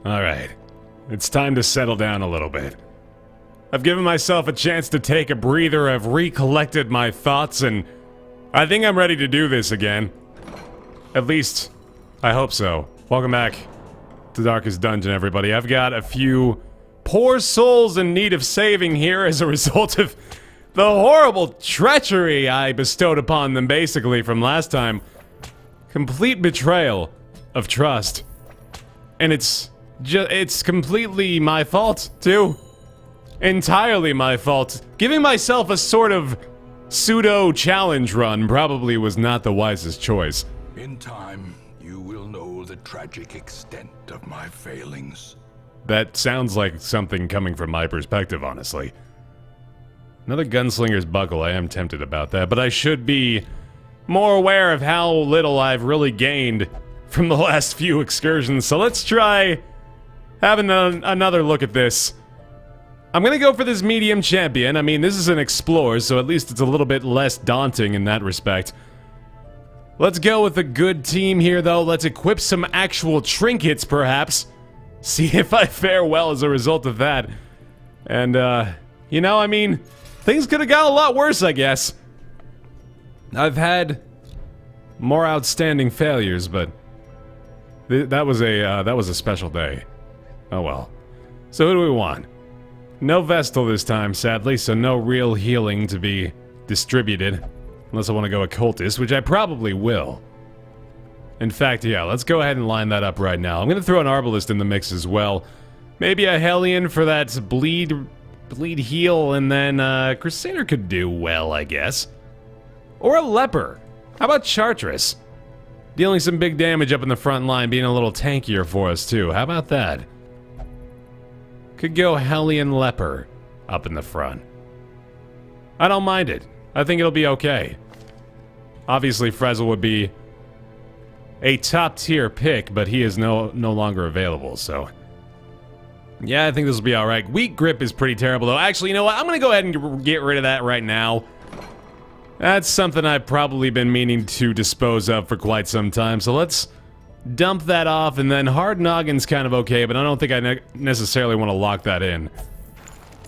Alright. It's time to settle down a little bit. I've given myself a chance to take a breather, I've recollected my thoughts, and I think I'm ready to do this again. At least, I hope so. Welcome back to Darkest Dungeon, everybody. I've got a few poor souls in need of saving here as a result of the horrible treachery I bestowed upon them, basically, from last time. Complete betrayal of trust. And it's completely my fault, too. Entirely my fault. Giving myself a sort of pseudo-challenge run probably was not the wisest choice. In time, you will know the tragic extent of my failings. That sounds like something coming from my perspective, honestly. Another gunslinger's buckle, I am tempted about that, but I should be more aware of how little I've really gained from the last few excursions, so let's try having another look at this. I'm gonna go for this medium champion. I mean, this is an explorer, so at least it's a little bit less daunting in that respect. Let's go with a good team here, though. Let's equip some actual trinkets, perhaps. See if I fare well as a result of that. And, you know, I mean, things could have got a lot worse, I guess. I've had more outstanding failures, but that was a special day. Oh well. So who do we want? No Vestal this time, sadly, so no real healing to be distributed. Unless I want to go Occultist, which I probably will. In fact, yeah, let's go ahead and line that up right now. I'm going to throw an Arbalist in the mix as well. Maybe a Hellion for that bleed heal, and then Crusader could do well, I guess. Or a Leper. How about Chartreuse? Dealing some big damage up in the front line, being a little tankier for us too. How about that? Could go Hellion Leper up in the front. I don't mind it. I think it'll be okay. Obviously, Frezzel would be a top-tier pick, but he is no longer available, so... Yeah, I think this will be alright. Weak Grip is pretty terrible, though. Actually, you know what? I'm gonna go ahead and get rid of that right now. That's something I've probably been meaning to dispose of for quite some time, so let's dump that off, and then Hard Noggin's kind of okay, but I don't think I necessarily want to lock that in.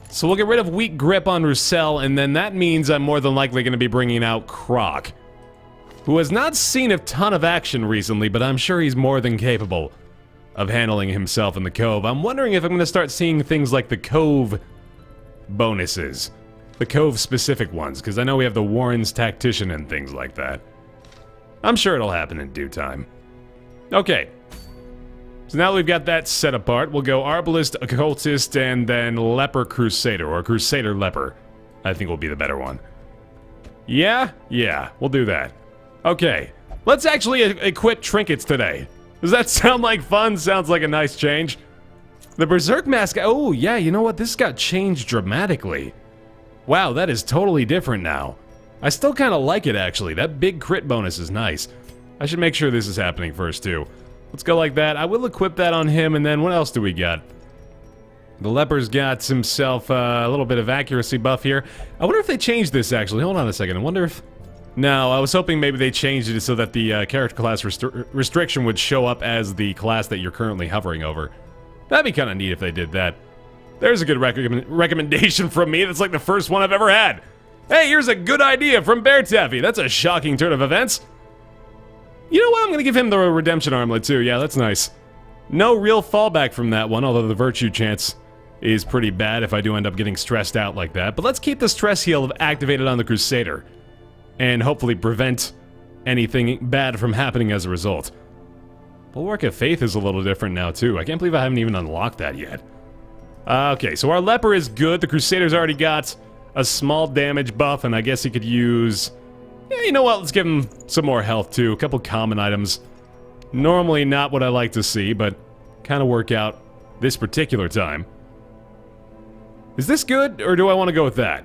So we'll get rid of Weak Grip on Roussel, and then that means I'm more than likely going to be bringing out Croc, who has not seen a ton of action recently, but I'm sure he's more than capable of handling himself in the Cove. I'm wondering if I'm going to start seeing things like the Cove bonuses. The Cove-specific ones, because I know we have the Warren's Tactician and things like that. I'm sure it'll happen in due time. Okay. So now we've got that set apart, we'll go Arbalist, Occultist, and then Leper Crusader, or Crusader Leper. I think will be the better one. Yeah, we'll do that. Okay, let's actually equip trinkets today. Does that sound like fun? Sounds like a nice change. The Berserk Mask, oh yeah, you know what? This got changed dramatically. Wow, that is totally different now. I still kind of like it, actually. That big crit bonus is nice. I should make sure this is happening first, too. Let's go like that. I will equip that on him, and then what else do we got? The Leper's got himself a little bit of accuracy buff here. I wonder if they changed this, actually. Hold on a second. I wonder if... No, I was hoping maybe they changed it so that the character class restriction would show up as the class that you're currently hovering over. That'd be kind of neat if they did that. There's a good recommendation from me. That's like the first one I've ever had. Hey, here's a good idea from Baer Taffy. That's a shocking turn of events. You know what? I'm gonna give him the redemption armlet too. Yeah, that's nice. No real fallback from that one, although the virtue chance is pretty bad if I do end up getting stressed out like that. But let's keep the stress heal activated on the Crusader, and hopefully prevent anything bad from happening as a result. Bulwark of Faith is a little different now too. I can't believe I haven't even unlocked that yet. Okay, so our Leper is good. The Crusader's already got a small damage buff, and I guess he could use... Yeah, you know what? Let's give him some more health, too. A couple common items. Normally not what I like to see, but kind of work out this particular time. Is this good, or do I want to go with that?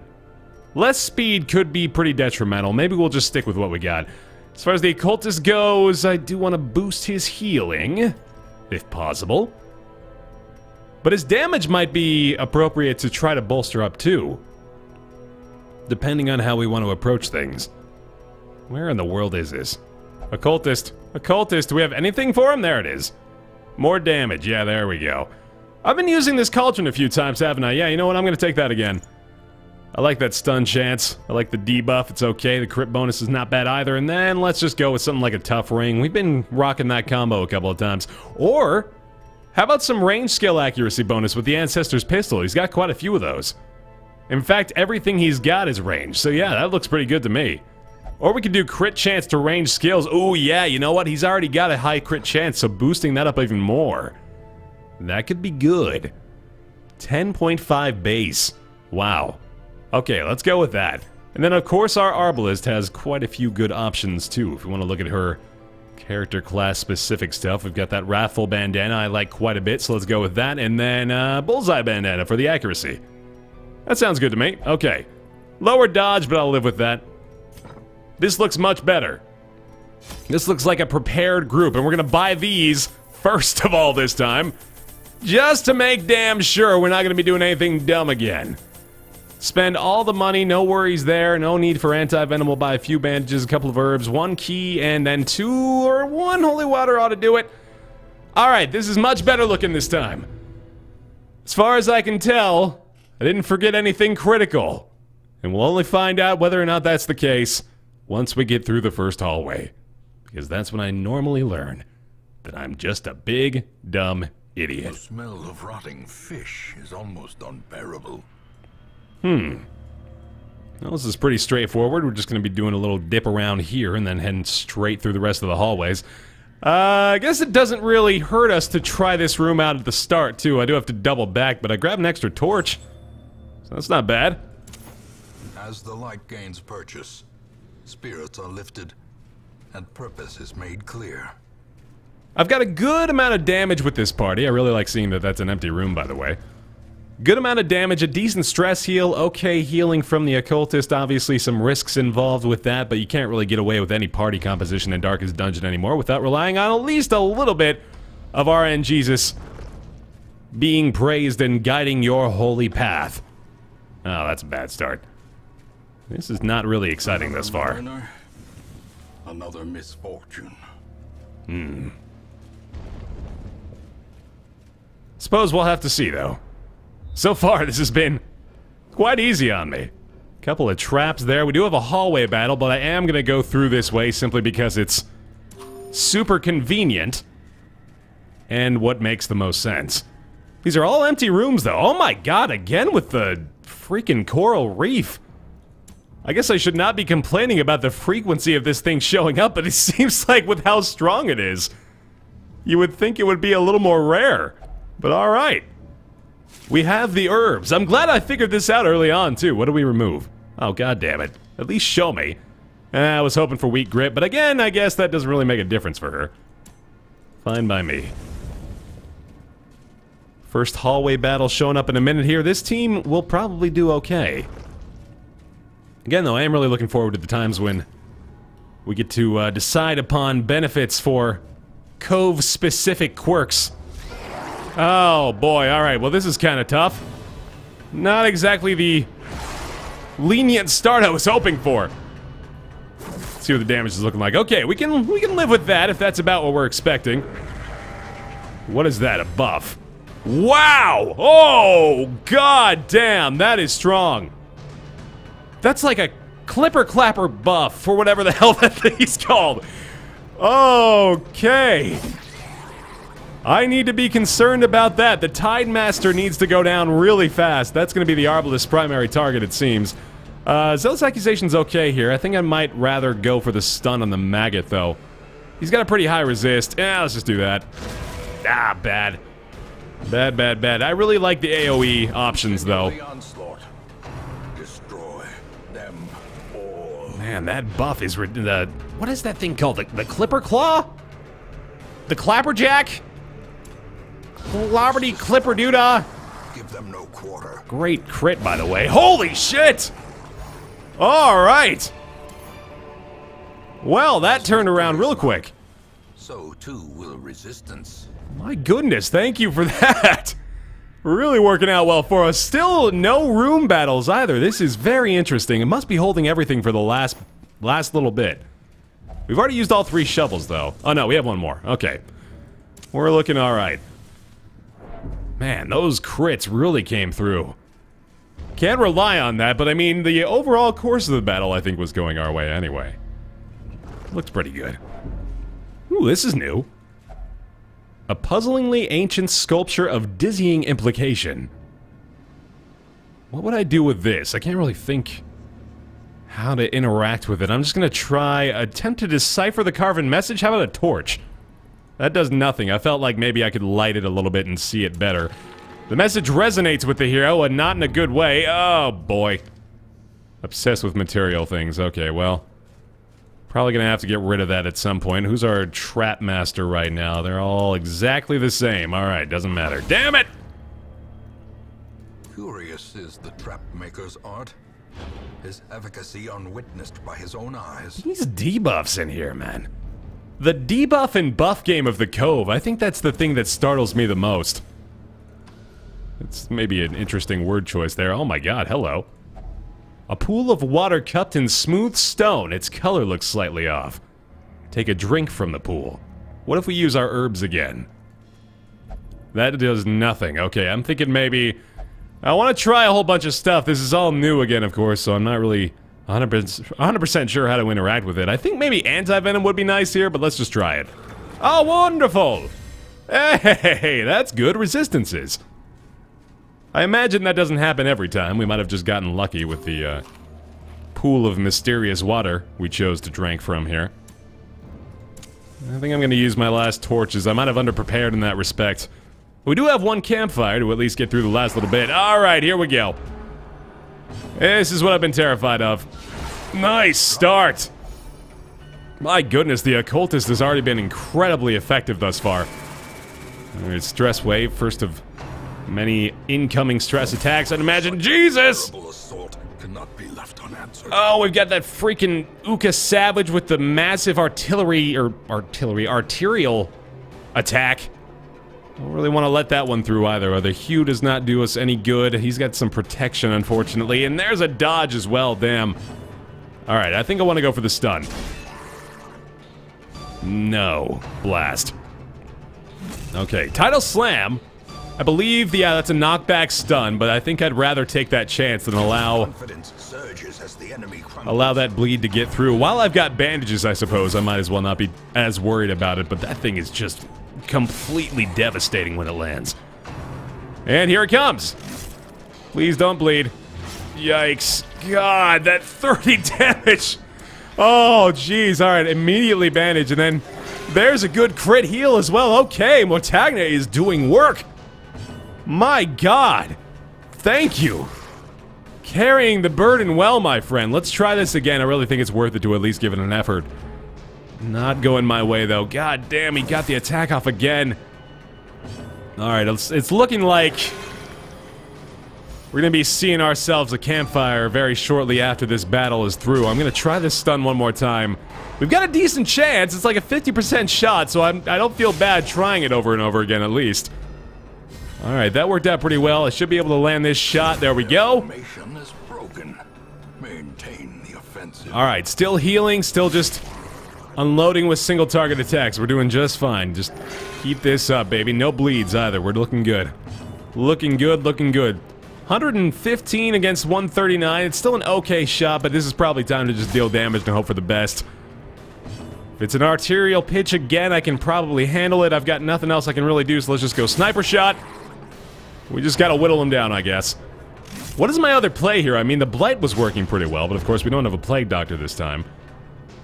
Less speed could be pretty detrimental. Maybe we'll just stick with what we got. As far as the Occultist goes, I do want to boost his healing, if possible. But his damage might be appropriate to try to bolster up too, depending on how we want to approach things. Where in the world is this? Occultist. Occultist, do we have anything for him? There it is. More damage. Yeah, there we go. I've been using this cauldron a few times, haven't I? Yeah, you know what? I'm going to take that again. I like that stun chance. I like the debuff. It's okay. The crit bonus is not bad either. And then let's just go with something like a tough ring. We've been rocking that combo a couple of times. Or, how about some range skill accuracy bonus with the Ancestor's Pistol? He's got quite a few of those. In fact, everything he's got is range. So yeah, that looks pretty good to me. Or we could do crit chance to range skills. Oh yeah, you know what? He's already got a high crit chance, so boosting that up even more. That could be good. 10.5 base. Wow. Okay, let's go with that. And then of course our Arbalist has quite a few good options too. If you want to look at her character class specific stuff, we've got that Wrathful Bandana I like quite a bit, so let's go with that. And then Bullseye Bandana for the accuracy. That sounds good to me. Okay. Lower dodge, but I'll live with that. This looks much better. This looks like a prepared group, and we're gonna buy these first of all this time. Just to make damn sure we're not gonna be doing anything dumb again. Spend all the money, no worries there, no need for anti-venom. We'll buy a few bandages, a couple of herbs, 1 key, and then 2 or 1 holy water ought to do it. Alright, this is much better looking this time. As far as I can tell, I didn't forget anything critical. And we'll only find out whether or not that's the case once we get through the first hallway. Because that's when I normally learn that I'm just a big, dumb idiot. The smell of rotting fish is almost unbearable. Well, this is pretty straightforward. We're just going to be doing a little dip around here and then heading straight through the rest of the hallways. I guess it doesn't really hurt us to try this room out at the start, too. I do have to double back, but I grabbed an extra torch. So that's not bad. As the light gains purchase, spirits are lifted, and purpose is made clear. I've got a good amount of damage with this party. I really like seeing that that's an empty room, by the way. Good amount of damage, a decent stress heal, okay healing from the occultist, obviously some risks involved with that, but you can't really get away with any party composition in Darkest Dungeon anymore without relying on at least a little bit of RN Jesus being praised and guiding your holy path. Oh, that's a bad start. This is not really exciting thus far. Another misfortune. Suppose we'll have to see, though. So far, this has been quite easy on me. Couple of traps there. We do have a hallway battle, but I am going to go through this way simply because it's super convenient and what makes the most sense. These are all empty rooms, though. Oh my god, again with the freaking coral reef. I guess I should not be complaining about the frequency of this thing showing up, but it seems like with how strong it is, you would think it would be a little more rare. But alright. We have the herbs. I'm glad I figured this out early on, too. What do we remove? Oh, god damn it. At least show me. I was hoping for weak grip, but again, I guess that doesn't really make a difference for her. Fine by me. First hallway battle showing up in a minute here. This team will probably do okay. Again, though, I am really looking forward to the times when we get to decide upon benefits for Cove-specific quirks. Oh, boy. Alright, well, this is kind of tough. Not exactly the lenient start I was hoping for. Let's see what the damage is looking like. Okay, we can live with that if that's about what we're expecting. What is that, a buff? Wow! Oh, god damn, that is strong. That's like a Clipper Clapper buff for whatever the hell that thing's called. Okay. I need to be concerned about that. The Tide Master needs to go down really fast. That's going to be the Arbalist's primary target, it seems. Zealous Accusation's okay here. I think I might rather go for the stun on the Maggot, though. He's got a pretty high resist. Yeah, let's just do that. Ah, bad. Bad, bad, bad. I really like the AoE options, though. Destroy them all. Man, that buff is... what is that thing called? The Clipper Claw? The Clapperjack? Clobberty Clipper Doodah. Give them no quarter. Great crit, by the way. Holy shit! Alright! Well, that turned around real quick. So too will resistance. My goodness, thank you for that! Really working out well for us. Still no room battles either. This is very interesting. It must be holding everything for the last little bit. We've already used all 3 shovels, though. Oh no, we have one more. Okay. We're looking alright. Man, those crits really came through. Can't rely on that, but I mean, the overall course of the battle, I think, was going our way anyway. Looks pretty good. Ooh, this is new. A puzzlingly ancient sculpture of dizzying implication. What would I do with this? I can't really think how to interact with it. I'm just gonna try, attempt to decipher the carven message. How about a torch? That does nothing. I felt like maybe I could light it a little bit and see it better. The message resonates with the hero, and not in a good way. Oh, boy. Obsessed with material things. Okay, well. Probably gonna have to get rid of that at some point. Who's our trap master right now? They're all exactly the same. Alright, doesn't matter. Damn it! Curious is the trap maker's art. His efficacy unwitnessed by his own eyes. These debuffs in here, man. The debuff and buff game of the Cove, I think that's the thing that startles me the most. It's maybe an interesting word choice there. Oh my god, hello. A pool of water cupped in smooth stone. Its color looks slightly off. Take a drink from the pool. What if we use our herbs again? That does nothing. Okay, I'm thinking maybe... I want to try a whole bunch of stuff. This is all new again, of course, so I'm not really 100% sure how to interact with it. I think maybe anti-venom would be nice here, but let's just try it. Oh, wonderful! Hey, that's good. Resistances. I imagine that doesn't happen every time. We might have just gotten lucky with the pool of mysterious water we chose to drink from here. I think I'm going to use my last torches. I might have underprepared in that respect. We do have one campfire to at least get through the last little bit. Alright, here we go. This is what I've been terrified of. Nice start! My goodness, the occultist has already been incredibly effective thus far. Alright, stress wave, first of many incoming stress attacks, I'd imagine. Jesus! Cannot be left unanswered. Oh, we've got that freaking Uka Savage with the massive artillery arterial attack. Don't really want to let that one through either. The Hue does not do us any good. He's got some protection, unfortunately. And there's a dodge as well, damn. Alright, I think I want to go for the stun. No. Blast. Okay, Tidal Slam. I believe, yeah, that's a knockback stun, but I think I'd rather take that chance than allow that bleed to get through. While I've got bandages, I suppose, I might as well not be as worried about it, but that thing is just completely devastating when it lands. And here it comes. Please don't bleed. Yikes. God, that 30 damage. Oh, jeez. Alright, immediately bandage, and then there's a good crit heal as well. Okay, Motagne is doing work. My god! Thank you! Carrying the burden well, my friend. Let's try this again. I really think it's worth it to at least give it an effort. Not going my way, though. God damn, he got the attack off again. Alright, it's looking like we're gonna be seeing ourselves a campfire very shortly after this battle is through. I'm gonna try this stun one more time. We've got a decent chance. It's like a 50% shot, so I don't feel bad trying it over and over again, at least. Alright, that worked out pretty well. I should be able to land this shot. There we go. Alright, still healing, still just unloading with single target attacks. We're doing just fine. Just keep this up, baby. No bleeds either. We're looking good. Looking good, looking good. 115 against 139. It's still an okay shot, but this is probably time to just deal damage and hope for the best. If it's an arterial pitch again, I can probably handle it. I've got nothing else I can really do, so let's just go sniper shot. We just gotta whittle him down, I guess. What is my other play here? I mean, the Blight was working pretty well, but of course we don't have a Plague Doctor this time.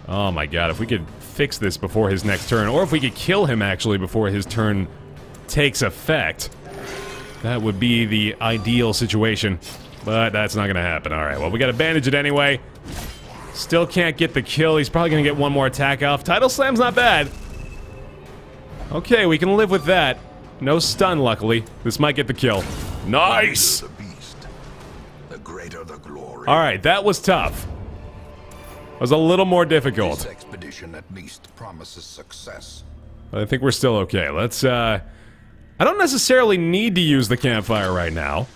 Oh my god, if we could fix this before his next turn, or if we could kill him actually before his turn takes effect, that would be the ideal situation. But that's not gonna happen. Alright, well, we gotta bandage it anyway. Still can't get the kill. He's probably gonna get one more attack off. Tidal Slam's not bad. Okay, we can live with that. No stun, luckily. This might get the kill. Nice! Alright, that was tough. It was a little more difficult. This expedition at least promises success. I think we're still okay. Let's, I don't necessarily need to use the campfire right now.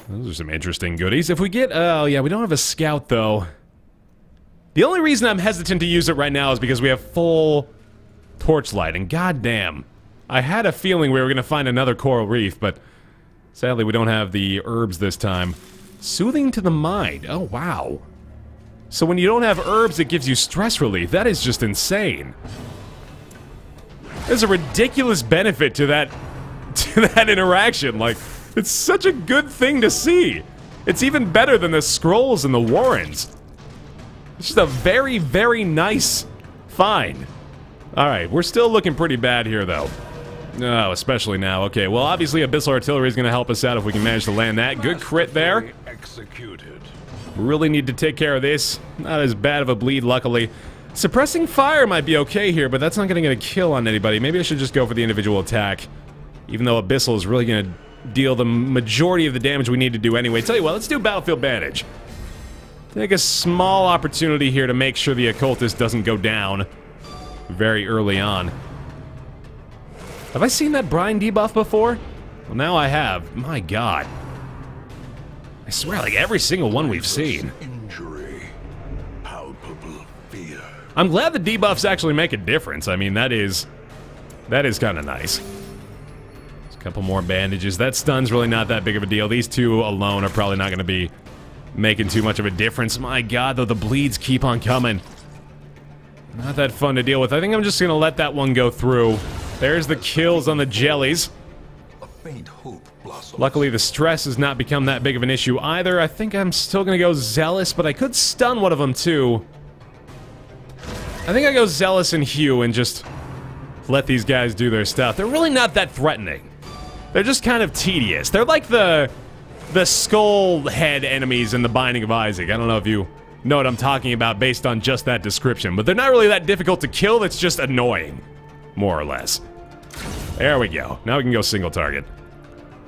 Those are some interesting goodies. If we get... oh, yeah, we don't have a scout, though. The only reason I'm hesitant to use it right now is because we have full torchlight, and goddamn, I had a feeling we were going to find another coral reef, but sadly we don't have the herbs this time. Soothing to the mind. Oh, wow. So when you don't have herbs, it gives you stress relief. That is just insane. There's a ridiculous benefit to that interaction. Like, it's such a good thing to see. It's even better than the scrolls and the warrens. It's just a very, very nice find. Alright, we're still looking pretty bad here, though. Oh, especially now. Okay, well, obviously Abyssal Artillery is going to help us out if we can manage to land that. Good crit there. Executed. Really need to take care of this. Not as bad of a bleed, luckily. Suppressing fire might be okay here, but that's not going to get a kill on anybody. Maybe I should just go for the individual attack. Even though Abyssal is really going to deal the majority of the damage we need to do anyway. Tell you what, let's do Battlefield Bandage. Take a small opportunity here to make sure the Occultist doesn't go down very early on. Have I seen that brine debuff before? Well, now I have. My god. I swear, like every single one we've seen. Injury. Palpable fear. I'm glad the debuffs actually make a difference. I mean, that is kind of nice. There's a couple more bandages. That stun's really not that big of a deal. These two alone are probably not going to be making too much of a difference. My god, though, the bleeds keep on coming. Not that fun to deal with. I think I'm just going to let that one go through. There's the kills on the jellies. A faint hope blossoms. Luckily, the stress has not become that big of an issue either. I think I'm still going to go Zealous, but I could stun one of them too. I think I go Zealous and Hugh and just let these guys do their stuff. They're really not that threatening. They're just kind of tedious. They're like the skull head enemies in the Binding of Isaac. I don't know if you know what I'm talking about based on just that description, but they're not really that difficult to kill. It's just annoying, more or less. There we go. Now we can go single target.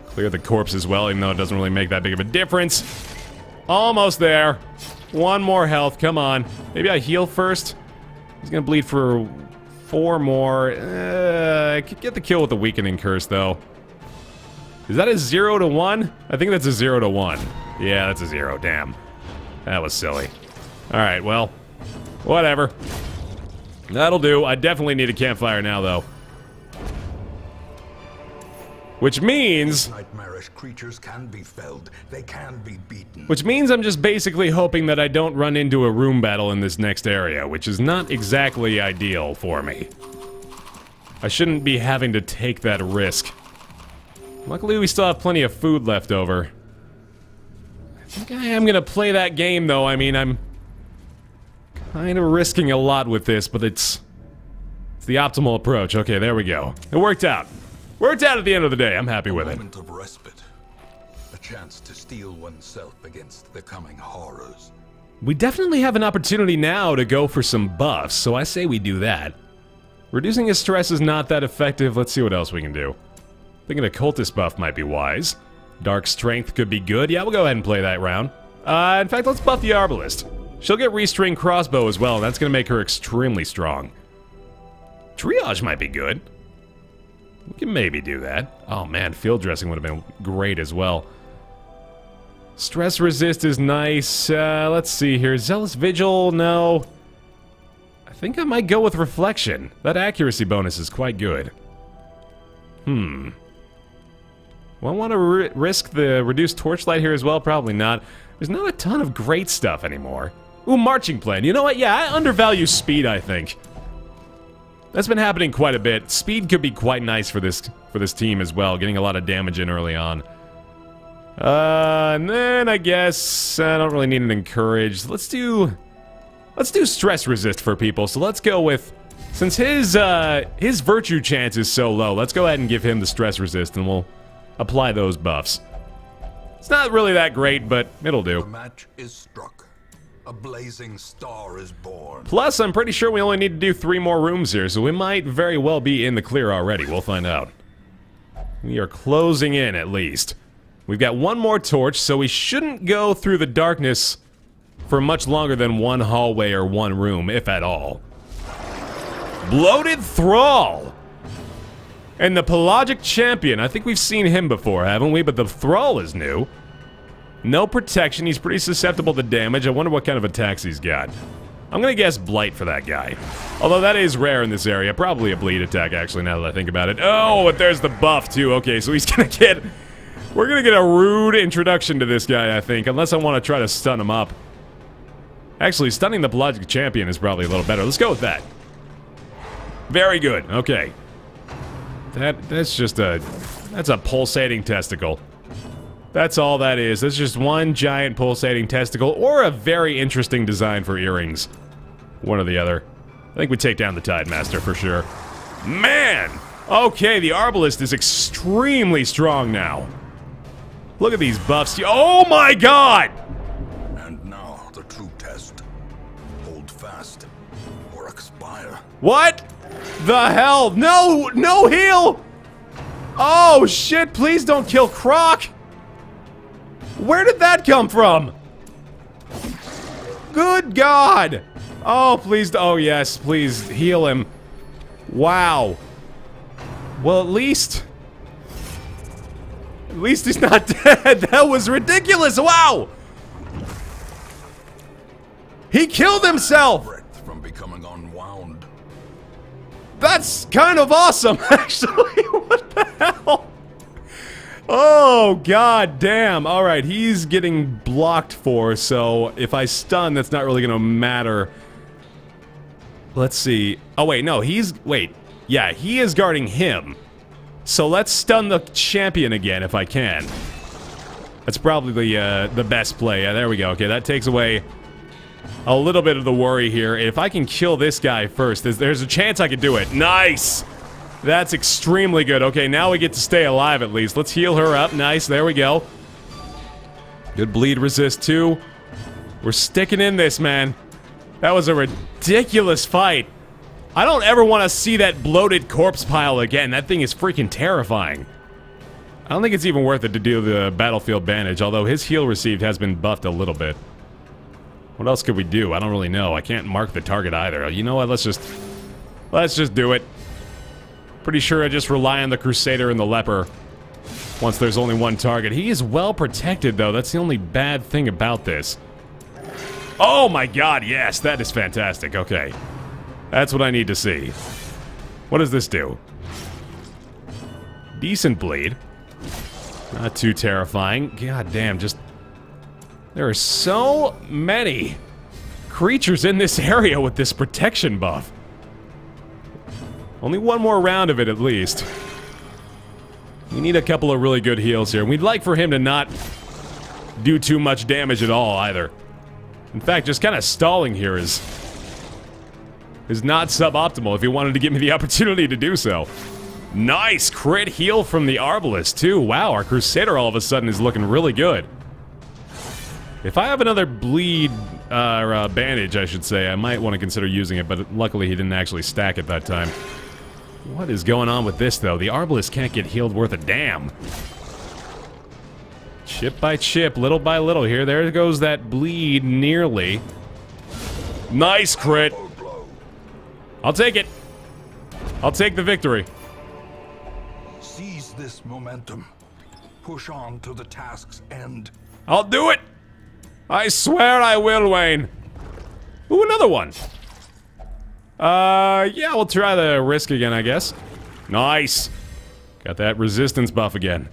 Clear the corpse as well, even though it doesn't really make that big of a difference. Almost there. One more health. Come on. Maybe I heal first. He's gonna bleed for 4 more. I could get the kill with the weakening curse, though. Is that a 0 to 1? I think that's a 0 to 1. Yeah, that's a 0. Damn. That was silly. Alright, well, whatever. That'll do. I definitely need a campfire now, though. Which means... Nightmarish creatures can be felled. They can be beaten. Which means I'm just basically hoping that I don't run into a room battle in this next area, which is not exactly ideal for me. I shouldn't be having to take that risk. Luckily, we still have plenty of food left over. I think I am gonna play that game, though. I mean, I'm kind of risking a lot with this, but it's the optimal approach. Okay, there we go. It worked out. Worked out at the end of the day. I'm happy with it. A moment of respite. A chance to steel oneself against the coming horrors. We definitely have an opportunity now to go for some buffs, so I say we do that. Reducing his stress is not that effective. Let's see what else we can do. Thinking a cultist buff might be wise. Dark strength could be good. Yeah, we'll go ahead and play that round. In fact, let's buff the arbalist. She'll get restring crossbow as well, and that's going to make her extremely strong. Triage might be good. We can maybe do that. Oh man, field dressing would have been great as well. Stress resist is nice. Let's see here. Zealous Vigil, no. I think I might go with Reflection. That accuracy bonus is quite good. Well, I want to risk the reduced torchlight here as well? Probably not. There's not a ton of great stuff anymore. Ooh, marching plan. You know what? Yeah, I undervalue speed, I think. That's been happening quite a bit. Speed could be quite nice for this team as well, getting a lot of damage in early on. And then I guess I don't really need an encourage. Let's do stress resist for people. So let's go with, since his virtue chance is so low, let's go ahead and give him the stress resist, and we'll apply those buffs. It's not really that great, but it'll do. The match is struck. A blazing star is born. Plus, I'm pretty sure we only need to do 3 more rooms here, so we might very well be in the clear already. We'll find out. We are closing in, at least. We've got 1 more torch, so we shouldn't go through the darkness for much longer than 1 hallway or 1 room, if at all. Bloated Thrall! And the Pelagic Champion. I think we've seen him before, haven't we? But the Thrall is new. No protection. He's pretty susceptible to damage. I wonder what kind of attacks he's got. I'm gonna guess Blight for that guy. Although that is rare in this area. Probably a bleed attack, actually, now that I think about it. Oh, but there's the buff, too. Okay, so he's gonna get... We're gonna get a rude introduction to this guy, I think. Unless I want to try to stun him up. Actually, stunning the Bloated champion is probably a little better. Let's go with that. Very good. Okay. That's just a... That's a pulsating testicle. That's all that is. That's just one giant pulsating testicle, or a very interesting design for earrings. One or the other. I think we take down the Tide Master for sure. Man! Okay, the Arbalist is extremely strong now. Look at these buffs. Oh my god! And now the true test. Hold fast or expire. What the hell? No! No heal! Oh shit, please don't kill Croc! Where did that come from? Good God! Oh, please. Oh, yes. Please heal him. Wow. Well, at least he's not dead. That was ridiculous. Wow. He killed himself. From becoming unwound. That's kind of awesome, actually. What the hell? Oh, god damn. Alright, he's getting blocked for, so if I stun, that's not really gonna matter. Let's see. Oh, wait, no, wait. Yeah, he is guarding him. So let's stun the champion again, if I can. That's probably the best play. Yeah, there we go. Okay, that takes away a little bit of the worry here. If I can kill this guy first, there's a chance I could do it. Nice! That's extremely good. Okay, now we get to stay alive at least. Let's heal her up. Nice, there we go. Good bleed resist too. We're sticking in this, man. That was a ridiculous fight. I don't ever want to see that bloated corpse pile again. That thing is freaking terrifying. I don't think it's even worth it to do the battlefield bandage, although his heal received has been buffed a little bit. What else could we do? I don't really know. I can't mark the target either. You know what? Let's just do it. Pretty sure I just rely on the Crusader and the Leper once there's only one target. He is well protected, though. That's the only bad thing about this. Oh my god, yes, that is fantastic. Okay. That's what I need to see. What does this do? Decent bleed. Not too terrifying. God damn, just... There are so many creatures in this area with this protection buff. Only one more round of it, at least. We need a couple of really good heals here. We'd like for him to not do too much damage at all, either. In fact, just kind of stalling here is not suboptimal if he wanted to give me the opportunity to do so. Nice crit heal from the Arbalist, too. Wow, our Crusader all of a sudden is looking really good. If I have another bleed, bandage, I should say, I might want to consider using it, but luckily he didn't actually stack at that time. What is going on with this, though? The Arbalist can't get healed worth a damn. Chip by chip, little by little here. There goes that bleed, nearly. Nice crit. I'll take it. I'll take the victory. Seize this momentum. Push on to the task's end. I'll do it. I swear I will, Wayne. Ooh, another one. Yeah, we'll try the risk again, I guess. Nice. Got that resistance buff again.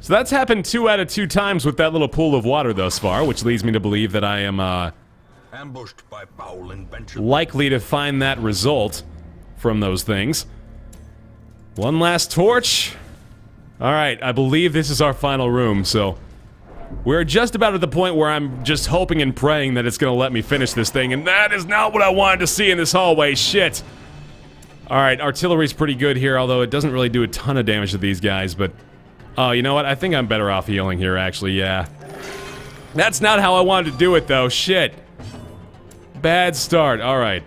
So that's happened 2 out of 2 times with that little pool of water thus far, which leads me to believe that I am, ambushed by foul invention. Likely to find that result from those things. One last torch. Alright, I believe this is our final room, so... We're just about at the point where I'm just hoping and praying that it's gonna let me finish this thing, and that is not what I wanted to see in this hallway, shit! Alright, artillery's pretty good here, although it doesn't really do a ton of damage to these guys, but... Oh, you know what? I think I'm better off healing here, actually, yeah. That's not how I wanted to do it, though, shit! Bad start, alright.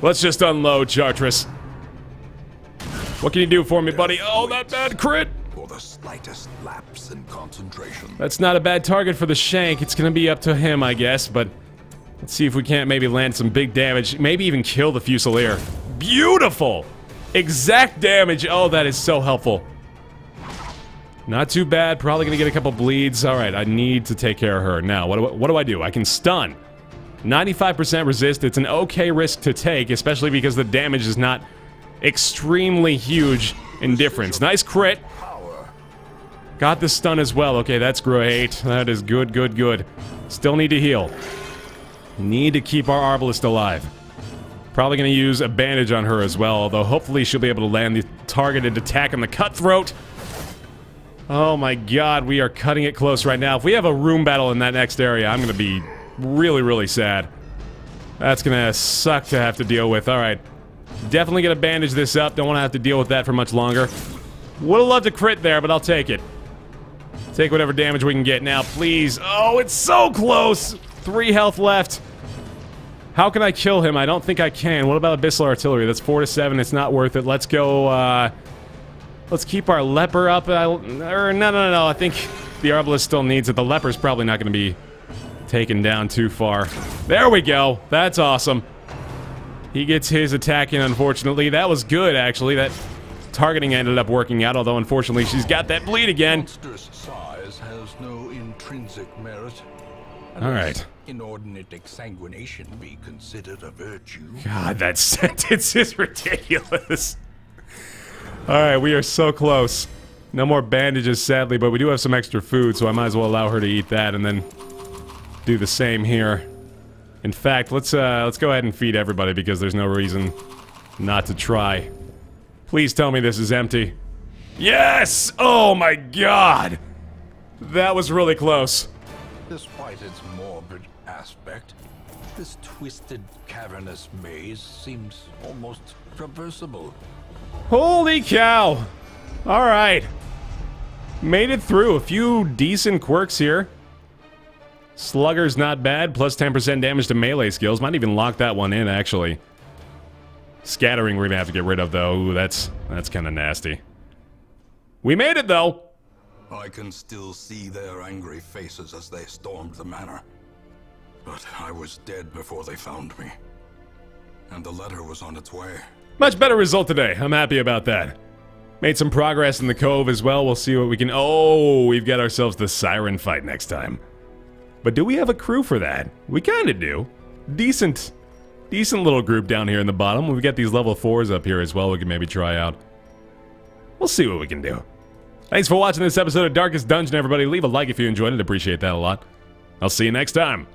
Let's just unload, Chartres. What can you do for me, buddy? Oh, that bad crit! For the slightest lapse in concentration. That's not a bad target for the shank. It's gonna be up to him, I guess, but... Let's see if we can't maybe land some big damage. Maybe even kill the Fusilier. Beautiful! Exact damage. Oh, that is so helpful. Not too bad. Probably gonna get a couple bleeds. Alright, I need to take care of her. Now, what do I do? I can stun. 95% resist. It's an okay risk to take, especially because the damage is not extremely huge in difference. Nice crit. Got the stun as well. Okay, that's great. That is good, good, good. Still need to heal. Need to keep our Arbalest alive. Probably going to use a bandage on her as well, although hopefully she'll be able to land the targeted attack on the cutthroat. Oh my god, we are cutting it close right now. If we have a room battle in that next area, I'm going to be really, really sad. That's going to suck to have to deal with. Alright. Definitely going to bandage this up. Don't want to have to deal with that for much longer. Would have loved to crit there, but I'll take it. Take whatever damage we can get now, please. Oh, it's so close! 3 health left. How can I kill him? I don't think I can. What about Abyssal Artillery? That's 4 to 7. It's not worth it. Let's go, let's keep our Leper up. No. I think the Arbalest still needs it. The Leper's probably not going to be taken down too far. There we go. That's awesome. He gets his attack in, unfortunately. That was good, actually. That targeting ended up working out, although unfortunately she's got that bleed again. Monstrous size has no intrinsic merit. Alright. Inordinate exsanguination be considered a virtue. God, that sentence is ridiculous. Alright, we are so close. No more bandages, sadly, but we do have some extra food, so I might as well allow her to eat that and then do the same here. In fact, let's go ahead and feed everybody because there's no reason not to try. Please tell me this is empty. Yes! Oh my god! That was really close. Despite its morbid aspect, this twisted, cavernous maze seems almost traversable. Holy cow! Alright. Made it through. A few decent quirks here. Slugger's not bad. Plus 10% damage to melee skills. Might even lock that one in, actually. Scattering we're gonna have to get rid of, though. Ooh, that's kind of nasty. We made it, though! I can still see their angry faces as they stormed the manor. But I was dead before they found me. And the letter was on its way. Much better result today. I'm happy about that. Made some progress in the cove as well. We'll see what we can... Oh, we've got ourselves the siren fight next time. But do we have a crew for that? We kind of do. Decent little group down here in the bottom. We've got these level 4s up here as well we can maybe try out. We'll see what we can do. Thanks for watching this episode of Darkest Dungeon, everybody. Leave a like if you enjoyed it. Appreciate that a lot. I'll see you next time.